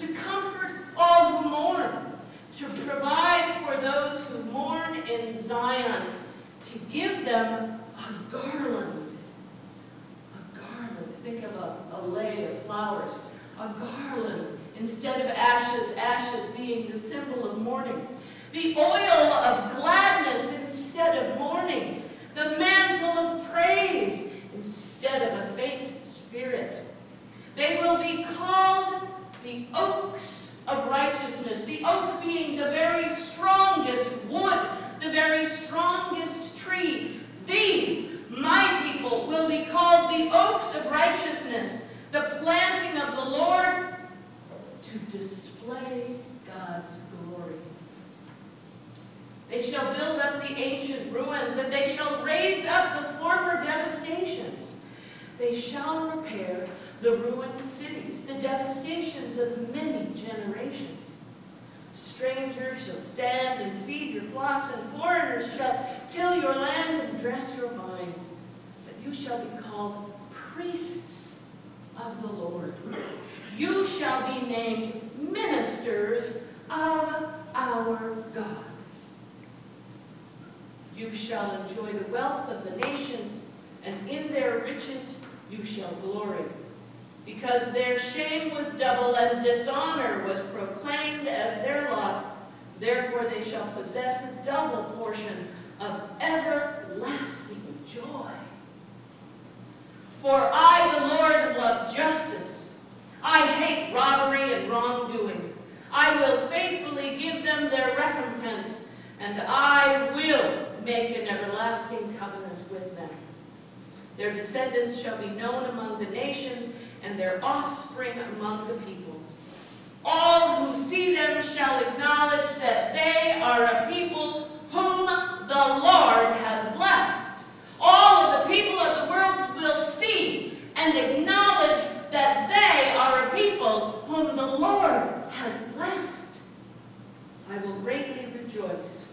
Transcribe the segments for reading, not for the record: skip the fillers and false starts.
to comfort all who mourn, to provide for those who mourn in Zion, to give them a garland. A garland. Think of a lei of flowers. A garland instead of ashes, ashes being the symbol of mourning. The oil of gladness instead of mourning. The mantle of praise instead of a faint spirit. They will be called the oaks of righteousness. The oak being the very strongest wood, the very strongest tree. These, my people, will be called the oaks of righteousness, the planting of the Lord to display God's glory. They shall build up the ancient ruins, and they shall raise up the former devastations. They shall repair the ruined cities, the devastations of many generations. Strangers shall stand and feed your flocks, and foreigners shall till your land and dress your vines. But you shall be called priests of the Lord. You shall be named ministers of our God. You shall enjoy the wealth of the nations, and in their riches you shall glory. Because their shame was double and dishonor was proclaimed as their lot, therefore they shall possess a double portion of everlasting joy. For I, the Lord, love justice. I hate robbery and wrongdoing. I will faithfully give them their recompense, and I will make an everlasting covenant with them. Their descendants shall be known among the nations, and their offspring among the peoples. All who see them shall acknowledge that they are a people whom the Lord has blessed. All of the people of the world will see and acknowledge that they are a people whom the Lord has blessed. I will greatly rejoice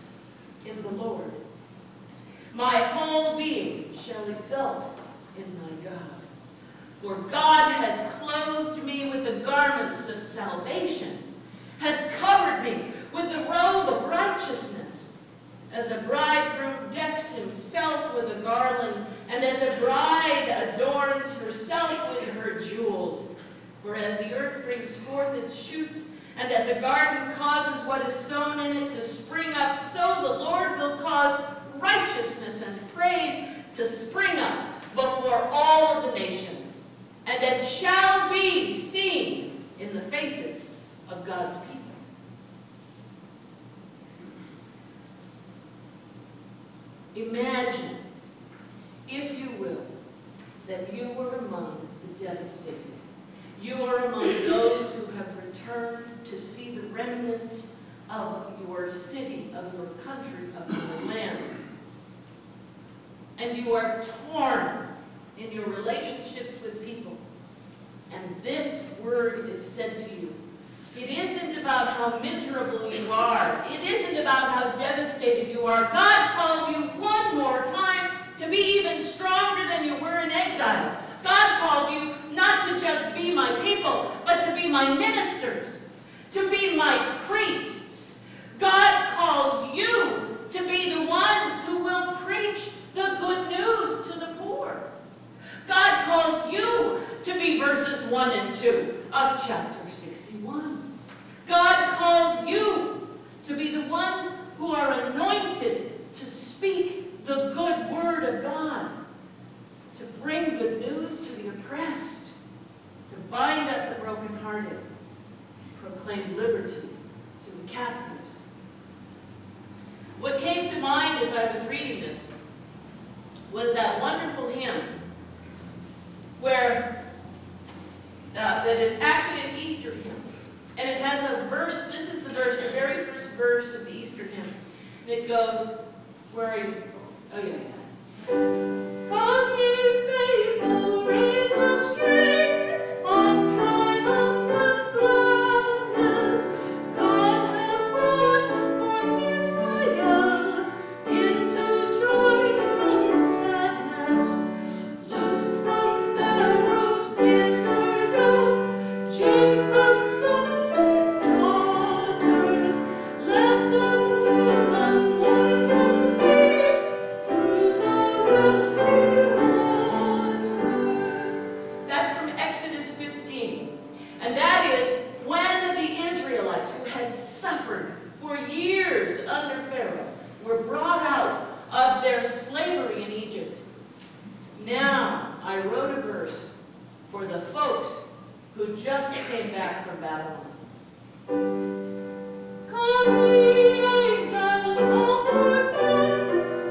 in the Lord. My whole being shall exult in my God. For God has clothed me with the garments of salvation, has covered me with the robe of righteousness, as a bridegroom decks himself with a garland, and as a bride adorns herself with her jewels. For as the earth brings forth its shoots, and as a garden causes what is sown in it to spring up, so the Lord will cause righteousness and praise to spring up before all of the nations. And it shall be seen in the faces of God's people. Imagine, if you will, that you were among the devastated. You are among those who have returned to see the remnant of your city, of your country, of your land. And you are torn in your relationships with people. And this word is said to you. It isn't about how miserable you are. It isn't about how devastated you are. God calls you one more time to be even stronger than you were in exile. God calls you not to just be my people, but to be my ministers, to be my priests. God calls you to be the ones who will preach the good news to the poor. God calls you to be verses 1 and 2 of chapter 61. God calls you to be the ones who are anointed to speak the good word of God, to bring good news to the oppressed, to bind up the brokenhearted, proclaim liberty to the captives. What came to mind as I was reading this was that wonderful hymn where that is actually an Easter hymn. And it has a verse, this is the verse, the very first verse of the Easter hymn. And it goes, where are you? Oh yeah. Come ye faithful, raise the string of triumphant gladness. God hath brought forth his Messiah into joy from sadness. Loosed from Pharaoh's bitter yoke, Jacob's sons suffered for years under Pharaoh were brought out of their slavery in Egypt. Now I wrote a verse for the folks who just came back from Babylon. Come ye exiled homeward bound,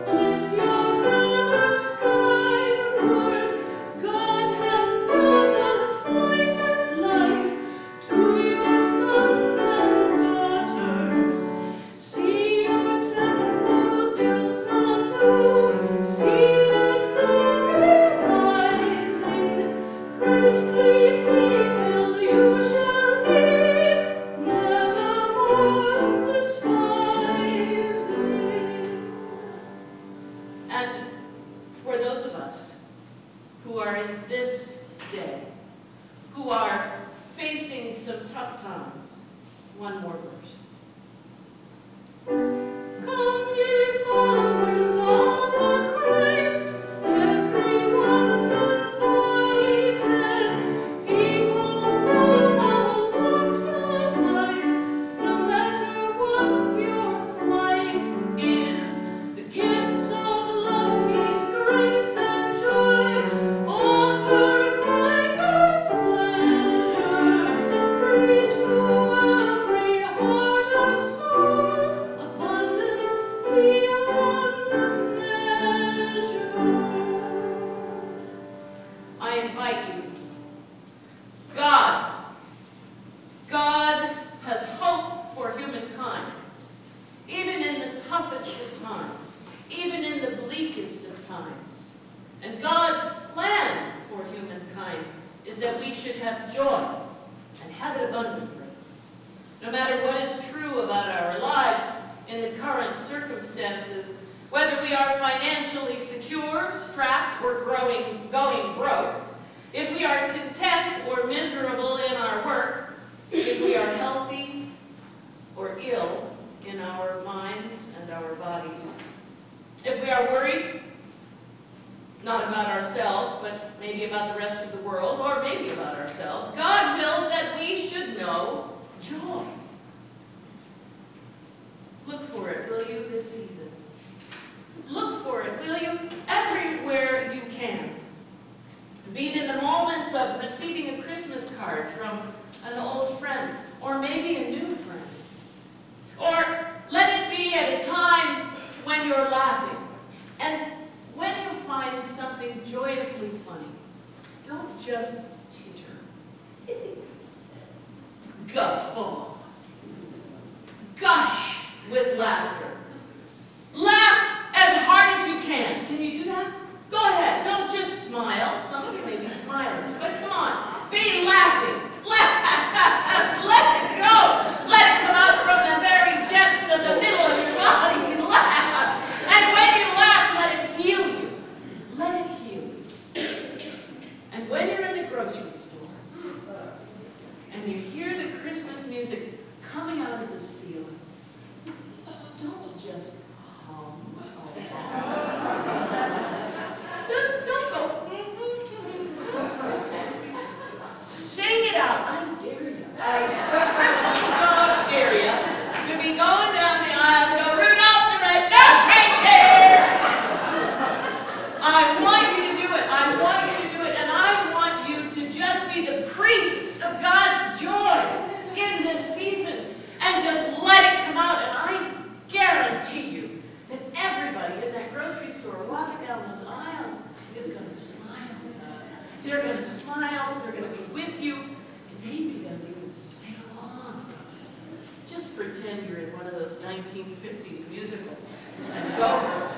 lift your banner skyward. God has promised life and life to your sons and daughters. See your temple built anew, see its glory rising. Priestly people you shall be, never more despising. And for those of us who are in this day, who are facing some tough times, one more verse. Come ye followers of the Christ, everyone's invited. People from all walks of life, no matter what your plight is, the gifts of love, peace, grace, and joy, offered by God's pleasure, free to every heart and soul, abundant beyond measure. I invite you. God has hope for humankind, even in the toughest of times, even in the bleakest of times. And God's plan for humankind is that we should have joy and have it abundantly. No matter what is true about our lives in the current circumstances, whether we are financially secure, strapped, or going broke, if we are content or miserable in our work, if we are healthy or ill in our minds and our bodies, if we are worried, not about ourselves, but maybe about the rest of the world, or maybe about ourselves, God wills that we should know joy. Look for it, will you, this season? Look for it, will you, everywhere you can. Be it in the moments of receiving a Christmas card from an old friend, or maybe a new friend. Or let it be at a time when you're laughing. And when you find something joyously funny, don't just titter. Guffaw. Gush with laughter. Laugh as hard as you can. Can you do that? Go ahead. Don't just smile. Some of you may be smilers, but come on. Be laughing. Let it go. Let it come out from the very depths of the middle of your body and laugh. And when you laugh, let it heal you. Let it heal you. And when you're in the grocery store and you hear the Christmas music coming out of the ceiling, don't just hum. Just don't go. Sing it out. I dare you. I dare you to be going down the aisle and go, Rudolph the Red-Nosed Reindeer. I want you to do it. I want you to do it. And I want you to just be the priests of God's joy in this season and just let it come out. And I guarantee you that everybody in that grocery store walking down those aisles is going to smile. They're going to smile. They're going to be with you. And maybe they'll even sing along. Just pretend you're in one of those 1950s musicals and go for it.